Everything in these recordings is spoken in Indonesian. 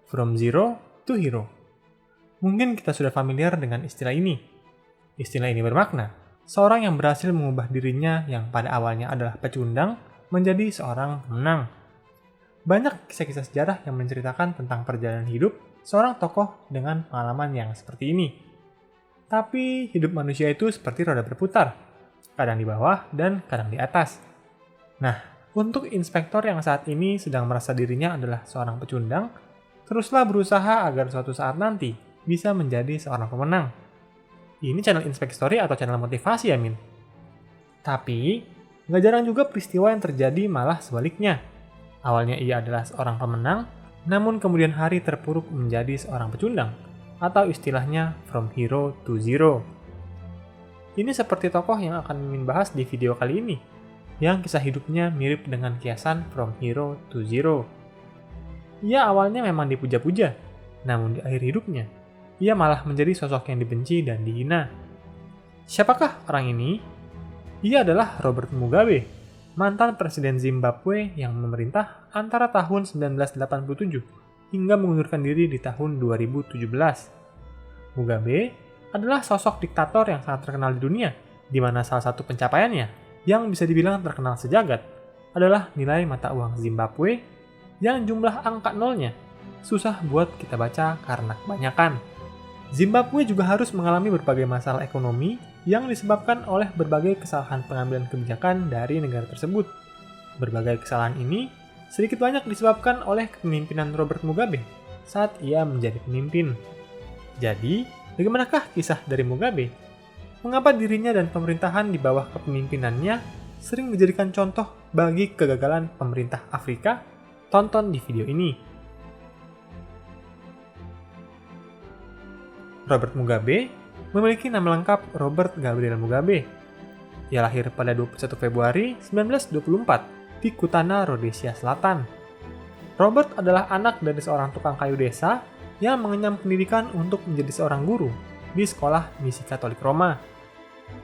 From Zero to Hero. Mungkin kita sudah familiar dengan istilah ini. Istilah ini bermakna, seorang yang berhasil mengubah dirinya yang pada awalnya adalah pecundang menjadi seorang pemenang. Banyak kisah-kisah sejarah yang menceritakan tentang perjalanan hidup seorang tokoh dengan pengalaman yang seperti ini. Tapi hidup manusia itu seperti roda berputar, kadang di bawah dan kadang di atas. Nah, untuk inspektor yang saat ini sedang merasa dirinya adalah seorang pecundang, teruslah berusaha agar suatu saat nanti bisa menjadi seorang pemenang. Ini channel Inspect Story atau channel motivasi ya, Min? Tapi, nggak jarang juga peristiwa yang terjadi malah sebaliknya. Awalnya ia adalah seorang pemenang, namun kemudian hari terpuruk menjadi seorang pecundang, atau istilahnya from hero to zero. Ini seperti tokoh yang akan Min bahas di video kali ini, yang kisah hidupnya mirip dengan kiasan From Hero to Zero. Ia awalnya memang dipuja-puja, namun di akhir hidupnya, ia malah menjadi sosok yang dibenci dan dihina. Siapakah orang ini? Ia adalah Robert Mugabe, mantan presiden Zimbabwe yang memerintah antara tahun 1987 hingga mengundurkan diri di tahun 2017. Mugabe adalah sosok diktator yang sangat terkenal di dunia, di mana salah satu pencapaiannya yang bisa dibilang terkenal sejagat adalah nilai mata uang Zimbabwe yang jumlah angka nolnya susah buat kita baca karena kebanyakan. Zimbabwe juga harus mengalami berbagai masalah ekonomi yang disebabkan oleh berbagai kesalahan pengambilan kebijakan dari negara tersebut. Berbagai kesalahan ini sedikit banyak disebabkan oleh kepemimpinan Robert Mugabe saat ia menjadi pemimpin. Jadi, bagaimanakah kisah dari Mugabe? Mengapa dirinya dan pemerintahan di bawah kepemimpinannya sering dijadikan contoh bagi kegagalan pemerintah Afrika? Tonton di video ini. Robert Mugabe memiliki nama lengkap Robert Gabriel Mugabe. Ia lahir pada 21 Februari 1924 di Kutana, Rhodesia Selatan. Robert adalah anak dari seorang tukang kayu desa yang mengenyam pendidikan untuk menjadi seorang guru di sekolah misi Katolik Roma.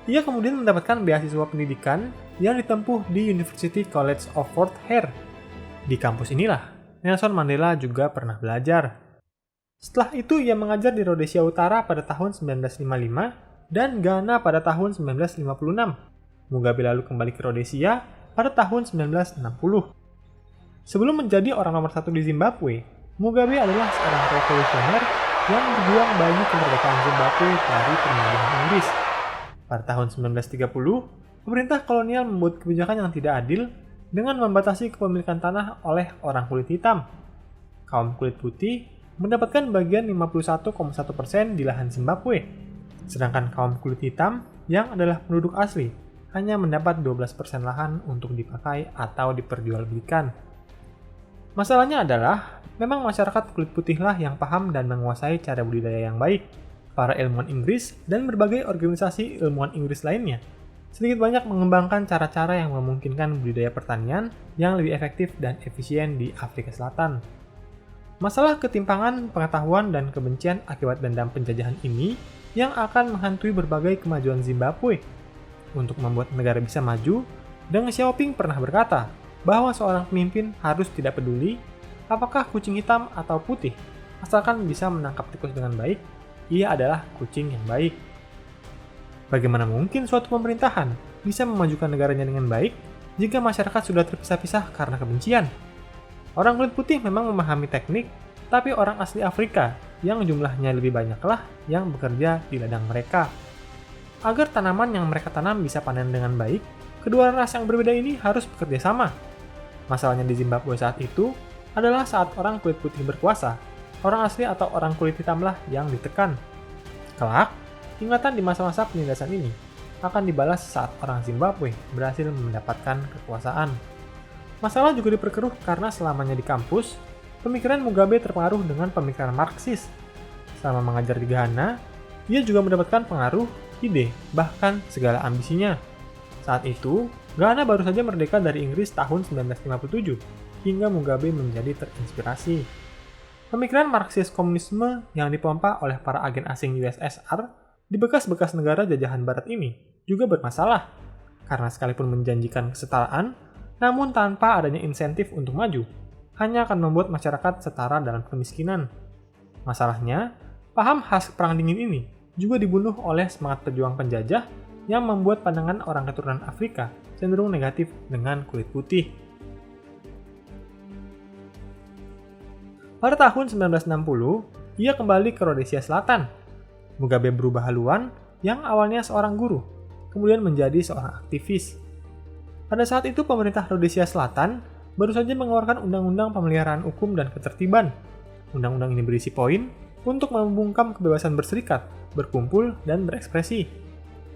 Ia kemudian mendapatkan beasiswa pendidikan yang ditempuh di University College of Fort Hare. Di kampus inilah Nelson Mandela juga pernah belajar. Setelah itu ia mengajar di Rhodesia Utara pada tahun 1955 dan Ghana pada tahun 1956. Mugabe lalu kembali ke Rhodesia pada tahun 1960. Sebelum menjadi orang nomor satu di Zimbabwe, Mugabe adalah seorang revolusioner yang berjuang bagi kemerdekaan Zimbabwe dari penjajahan Inggris. Pada tahun 1930, pemerintah kolonial membuat kebijakan yang tidak adil dengan membatasi kepemilikan tanah oleh orang kulit hitam. Kaum kulit putih mendapatkan bagian 51,1% di lahan Zimbabwe, sedangkan kaum kulit hitam yang adalah penduduk asli hanya mendapat 12% lahan untuk dipakai atau diperjualbelikan. Masalahnya adalah, memang masyarakat kulit putihlah yang paham dan menguasai cara budidaya yang baik. Para ilmuwan Inggris dan berbagai organisasi ilmuwan Inggris lainnya sedikit banyak mengembangkan cara-cara yang memungkinkan budidaya pertanian yang lebih efektif dan efisien di Afrika Selatan. Masalah ketimpangan pengetahuan dan kebencian akibat dendam penjajahan ini yang akan menghantui berbagai kemajuan Zimbabwe. Untuk membuat negara bisa maju, Deng Xiaoping pernah berkata bahwa seorang pemimpin harus tidak peduli apakah kucing hitam atau putih, asalkan bisa menangkap tikus dengan baik, ia adalah kucing yang baik. Bagaimana mungkin suatu pemerintahan bisa memajukan negaranya dengan baik jika masyarakat sudah terpisah-pisah karena kebencian? Orang kulit putih memang memahami teknik, tapi orang asli Afrika yang jumlahnya lebih banyaklah yang bekerja di ladang mereka. Agar tanaman yang mereka tanam bisa panen dengan baik, kedua ras yang berbeda ini harus bekerja sama. Masalahnya di Zimbabwe saat itu adalah saat orang kulit putih berkuasa, orang asli atau orang kulit hitamlah yang ditekan. Kelak, ingatan di masa-masa penindasan ini akan dibalas saat orang Zimbabwe berhasil mendapatkan kekuasaan. Masalah juga diperkeruh karena selamanya di kampus, pemikiran Mugabe terpengaruh dengan pemikiran Marxis. Selama mengajar di Ghana, ia juga mendapatkan pengaruh, ide, bahkan segala ambisinya. Saat itu, Ghana baru saja merdeka dari Inggris tahun 1957, hingga Mugabe menjadi terinspirasi. Pemikiran Marxis komunisme yang dipompa oleh para agen asing USSR di bekas-bekas negara jajahan barat ini juga bermasalah, karena sekalipun menjanjikan kesetaraan, namun tanpa adanya insentif untuk maju. hanya akan membuat masyarakat setara dalam kemiskinan. Masalahnya, paham khas Perang Dingin ini juga dibunuh oleh semangat pejuang penjajah yang membuat pandangan orang keturunan Afrika cenderung negatif dengan kulit putih. Pada tahun 1960, ia kembali ke Rhodesia Selatan. Mugabe berubah haluan yang awalnya seorang guru, kemudian menjadi seorang aktivis. Pada saat itu pemerintah Rhodesia Selatan baru saja mengeluarkan Undang-Undang Pemeliharaan Hukum dan Ketertiban. Undang-undang ini berisi poin untuk membungkam kebebasan berserikat, berkumpul, dan berekspresi.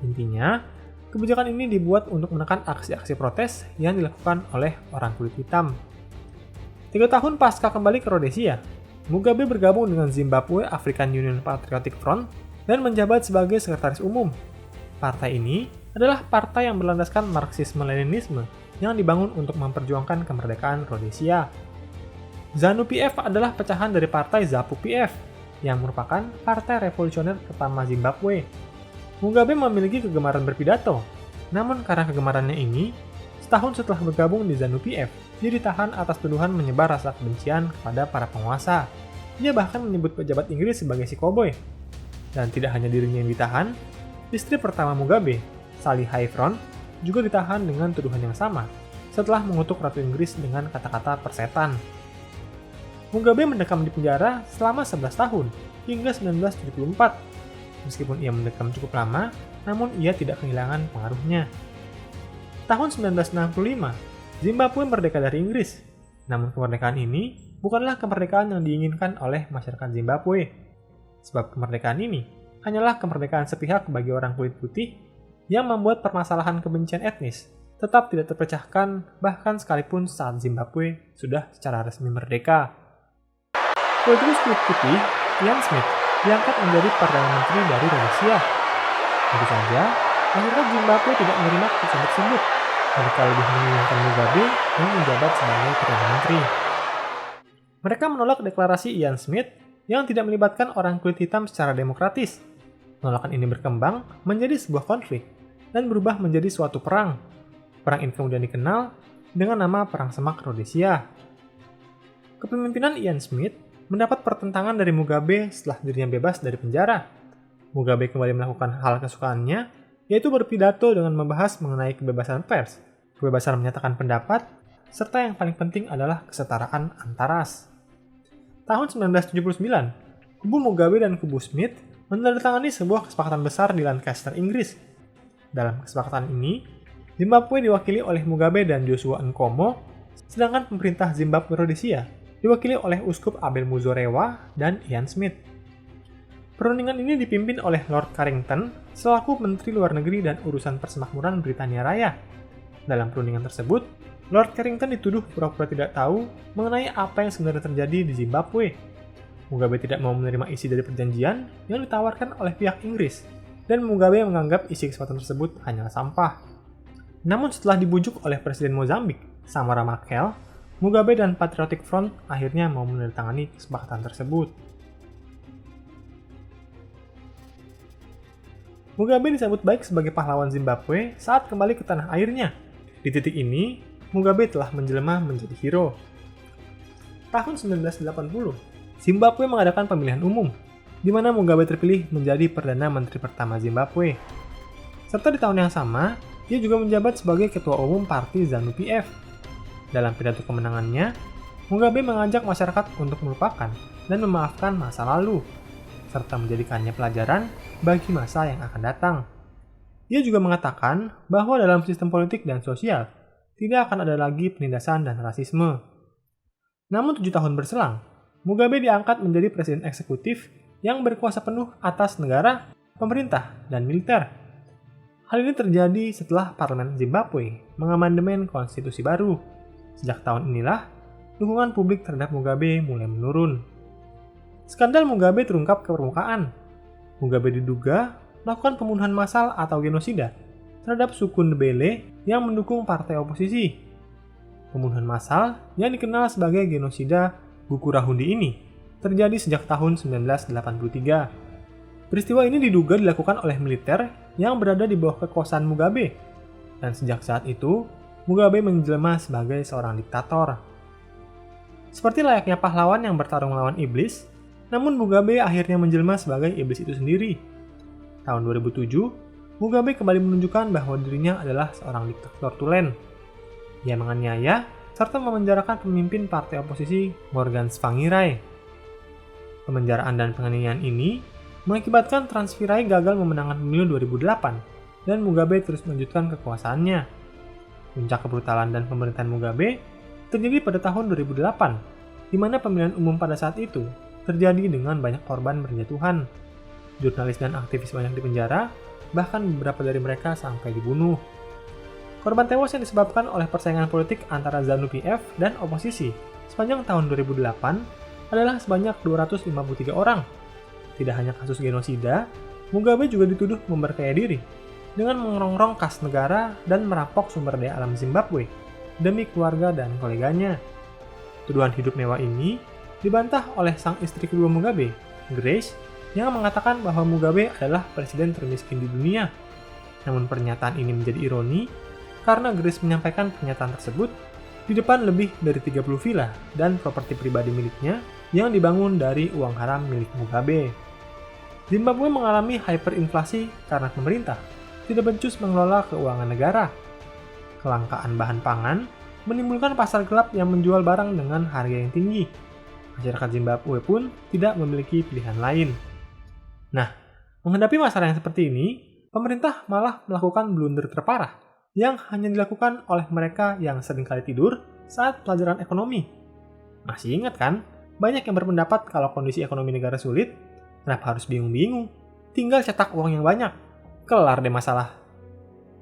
Intinya, kebijakan ini dibuat untuk menekan aksi-aksi protes yang dilakukan oleh orang kulit hitam. 3 tahun pasca kembali ke Rhodesia, Mugabe bergabung dengan Zimbabwe African Union Patriotic Front dan menjabat sebagai sekretaris umum. Partai ini adalah partai yang berlandaskan Marxisme-Leninisme yang dibangun untuk memperjuangkan kemerdekaan Rhodesia. ZANU-PF adalah pecahan dari partai ZAPU-PF yang merupakan partai revolusioner pertama Zimbabwe. Mugabe memiliki kegemaran berpidato, namun karena kegemarannya ini, setahun setelah bergabung di ZANU-PF, dia ditahan atas tuduhan menyebar rasa kebencian kepada para penguasa. Dia bahkan menyebut pejabat Inggris sebagai si koboi. Dan tidak hanya dirinya yang ditahan, istri pertama Mugabe, Sally Hayfron, juga ditahan dengan tuduhan yang sama setelah mengutuk Ratu Inggris dengan kata-kata persetan. Mugabe mendekam di penjara selama 11 tahun, hingga 1974. Meskipun ia mendekam cukup lama, namun ia tidak kehilangan pengaruhnya. Tahun 1965, Zimbabwe merdeka dari Inggris. Namun kemerdekaan ini bukanlah kemerdekaan yang diinginkan oleh masyarakat Zimbabwe. Sebab kemerdekaan ini hanyalah kemerdekaan sepihak bagi orang kulit putih yang membuat permasalahan kebencian etnis tetap tidak terpecahkan bahkan sekalipun saat Zimbabwe sudah secara resmi merdeka. Politikus kulit putih, Ian Smith, diangkat menjadi Perdana Menteri dari Rhodesia. Tentu saja, masyarakat Zimbabwe tidak menerima keputusan tersebut. Mereka lebih menginginkan Mugabe yang menjabat sebagai Perdana Menteri. Mereka menolak deklarasi Ian Smith yang tidak melibatkan orang kulit hitam secara demokratis. Penolakan ini berkembang menjadi sebuah konflik dan berubah menjadi suatu perang. Perang ini kemudian dikenal dengan nama Perang Semak Rhodesia. Kepemimpinan Ian Smith mendapat pertentangan dari Mugabe setelah dirinya bebas dari penjara. Mugabe kembali melakukan hal kesukaannya, yaitu berpidato dengan membahas mengenai kebebasan pers, kebebasan menyatakan pendapat, serta yang paling penting adalah kesetaraan antaras. Tahun 1979, kubu Mugabe dan kubu Smith menandatangani sebuah kesepakatan besar di Lancaster, Inggris. Dalam kesepakatan ini, Zimbabwe diwakili oleh Mugabe dan Joshua Nkomo, sedangkan pemerintah Zimbabwe Rhodesia diwakili oleh Uskup Abel Muzorewa dan Ian Smith. Perundingan ini dipimpin oleh Lord Carrington selaku Menteri Luar Negeri dan Urusan Persemakmuran Britania Raya. Dalam perundingan tersebut, Lord Carrington dituduh pura-pura tidak tahu mengenai apa yang sebenarnya terjadi di Zimbabwe. Mugabe tidak mau menerima isi dari perjanjian yang ditawarkan oleh pihak Inggris, dan Mugabe menganggap isi kesepakatan tersebut hanyalah sampah. Namun setelah dibujuk oleh Presiden Mozambik, Samora Machel, Mugabe dan Patriotic Front akhirnya mau menandatangani kesepakatan tersebut. Mugabe disambut baik sebagai pahlawan Zimbabwe saat kembali ke tanah airnya. Di titik ini, Mugabe telah menjelma menjadi hero. Tahun 1980, Zimbabwe mengadakan pemilihan umum, di mana Mugabe terpilih menjadi Perdana Menteri pertama Zimbabwe. Serta di tahun yang sama, dia juga menjabat sebagai Ketua Umum Parti ZANU-PF. Dalam pidato kemenangannya, Mugabe mengajak masyarakat untuk melupakan dan memaafkan masa lalu, serta menjadikannya pelajaran bagi masa yang akan datang. Ia juga mengatakan bahwa dalam sistem politik dan sosial, tidak akan ada lagi penindasan dan rasisme. Namun 7 tahun berselang, Mugabe diangkat menjadi presiden eksekutif yang berkuasa penuh atas negara, pemerintah, dan militer. Hal ini terjadi setelah Parlemen Zimbabwe mengamandemen konstitusi baru. Sejak tahun inilah, dukungan publik terhadap Mugabe mulai menurun. Skandal Mugabe terungkap ke permukaan. Mugabe diduga melakukan pembunuhan massal atau genosida terhadap suku Ndebele yang mendukung partai oposisi. Pembunuhan massal yang dikenal sebagai genosida Gukurahundi ini terjadi sejak tahun 1983. Peristiwa ini diduga dilakukan oleh militer yang berada di bawah kekuasaan Mugabe, dan sejak saat itu, Mugabe menjelma sebagai seorang diktator. Seperti layaknya pahlawan yang bertarung melawan iblis, namun Mugabe akhirnya menjelma sebagai iblis itu sendiri. Tahun 2007, Mugabe kembali menunjukkan bahwa dirinya adalah seorang diktator tulen. Ia menganiaya serta memenjarakan pemimpin partai oposisi Morgan Tsvangirai. Pemenjaraan dan penganiayaan ini mengakibatkan Tsvangirai gagal memenangkan pemilu 2008 dan Mugabe terus melanjutkan kekuasaannya. Puncak kebrutalan dan pemerintahan Mugabe terjadi pada tahun 2008, di mana pemilihan umum pada saat itu terjadi dengan banyak korban berjatuhan. Jurnalis dan aktivis banyak dipenjara, bahkan beberapa dari mereka sampai dibunuh. Korban tewas yang disebabkan oleh persaingan politik antara ZANU-PF dan oposisi sepanjang tahun 2008 adalah sebanyak 253 orang. Tidak hanya kasus genosida, Mugabe juga dituduh memperkaya diri dengan mengerongrong kas negara dan merampok sumber daya alam Zimbabwe demi keluarga dan koleganya. Tuduhan hidup mewah ini dibantah oleh sang istri kedua Mugabe, Grace, yang mengatakan bahwa Mugabe adalah presiden termiskin di dunia. Namun pernyataan ini menjadi ironi karena Grace menyampaikan pernyataan tersebut di depan lebih dari 30 villa dan properti pribadi miliknya yang dibangun dari uang haram milik Mugabe. Zimbabwe mengalami hyperinflasi karena pemerintah tidak becus mengelola keuangan negara. Kelangkaan bahan pangan menimbulkan pasar gelap yang menjual barang dengan harga yang tinggi. Masyarakat Zimbabwe pun tidak memiliki pilihan lain. Nah, menghadapi masalah yang seperti ini, pemerintah malah melakukan blunder terparah yang hanya dilakukan oleh mereka yang seringkali tidur saat pelajaran ekonomi. Masih ingat kan? Banyak yang berpendapat kalau kondisi ekonomi negara sulit, kenapa harus bingung-bingung? Tinggal cetak uang yang banyak. Kelar deh masalah.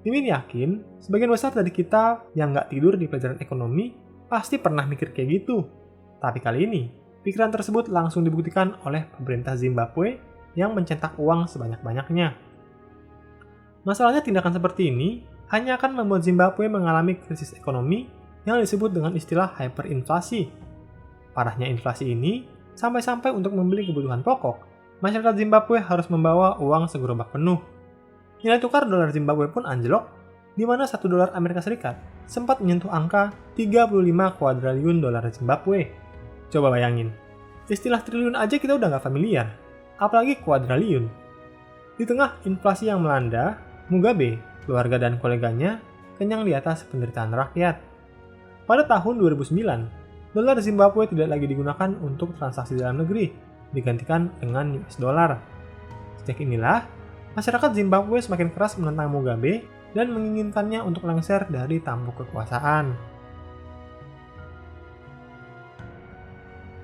Mimin yakin, sebagian besar dari kita yang nggak tidur di pelajaran ekonomi pasti pernah mikir kayak gitu. Tapi kali ini, pikiran tersebut langsung dibuktikan oleh pemerintah Zimbabwe yang mencetak uang sebanyak-banyaknya. Masalahnya tindakan seperti ini hanya akan membuat Zimbabwe mengalami krisis ekonomi yang disebut dengan istilah hyperinflasi. Parahnya inflasi ini sampai-sampai untuk membeli kebutuhan pokok, masyarakat Zimbabwe harus membawa uang segerobak penuh. Nilai tukar dolar Zimbabwe pun anjlok, di mana $1 Amerika Serikat sempat menyentuh angka 35 kuadriliun dolar Zimbabwe. Coba bayangin, istilah triliun aja kita udah nggak familiar, apalagi kuadriliun. Di tengah inflasi yang melanda, Mugabe, keluarga dan koleganya kenyang di atas penderitaan rakyat. Pada tahun 2009, dolar Zimbabwe tidak lagi digunakan untuk transaksi dalam negeri, digantikan dengan US dollar. Sejak inilah, masyarakat Zimbabwe semakin keras menentang Mugabe dan menginginkannya untuk lengser dari tampuk kekuasaan.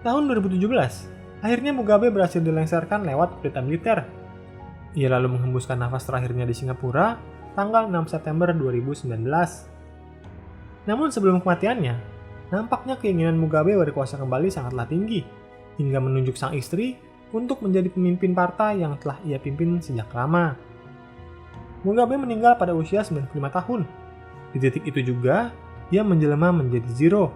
Tahun 2017, akhirnya Mugabe berhasil dilengsarkan lewat kudeta militer. Ia lalu menghembuskan nafas terakhirnya di Singapura tanggal 6 September 2019. Namun sebelum kematiannya, nampaknya keinginan Mugabe berkuasa kembali sangatlah tinggi, hingga menunjuk sang istri untuk menjadi pemimpin partai yang telah ia pimpin sejak lama. Mugabe meninggal pada usia 95 tahun. Di titik itu juga, ia menjelma menjadi Zero.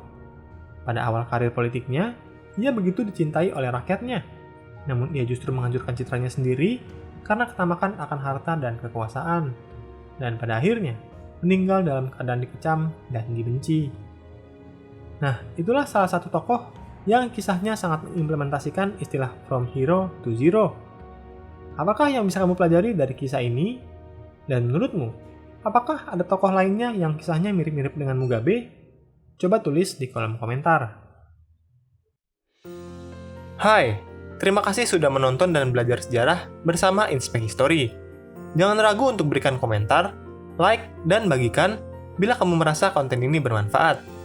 Pada awal karir politiknya, ia begitu dicintai oleh rakyatnya. Namun ia justru menghancurkan citranya sendiri karena ketamakan akan harta dan kekuasaan. Dan pada akhirnya, meninggal dalam keadaan dikecam dan dibenci. Nah, itulah salah satu tokoh yang kisahnya sangat mengimplementasikan istilah from hero to zero. Apakah yang bisa kamu pelajari dari kisah ini? Dan menurutmu, apakah ada tokoh lainnya yang kisahnya mirip-mirip dengan Mugabe? Coba tulis di kolom komentar. Hai, terima kasih sudah menonton dan belajar sejarah bersama Inspek History. Jangan ragu untuk berikan komentar, like, dan bagikan bila kamu merasa konten ini bermanfaat.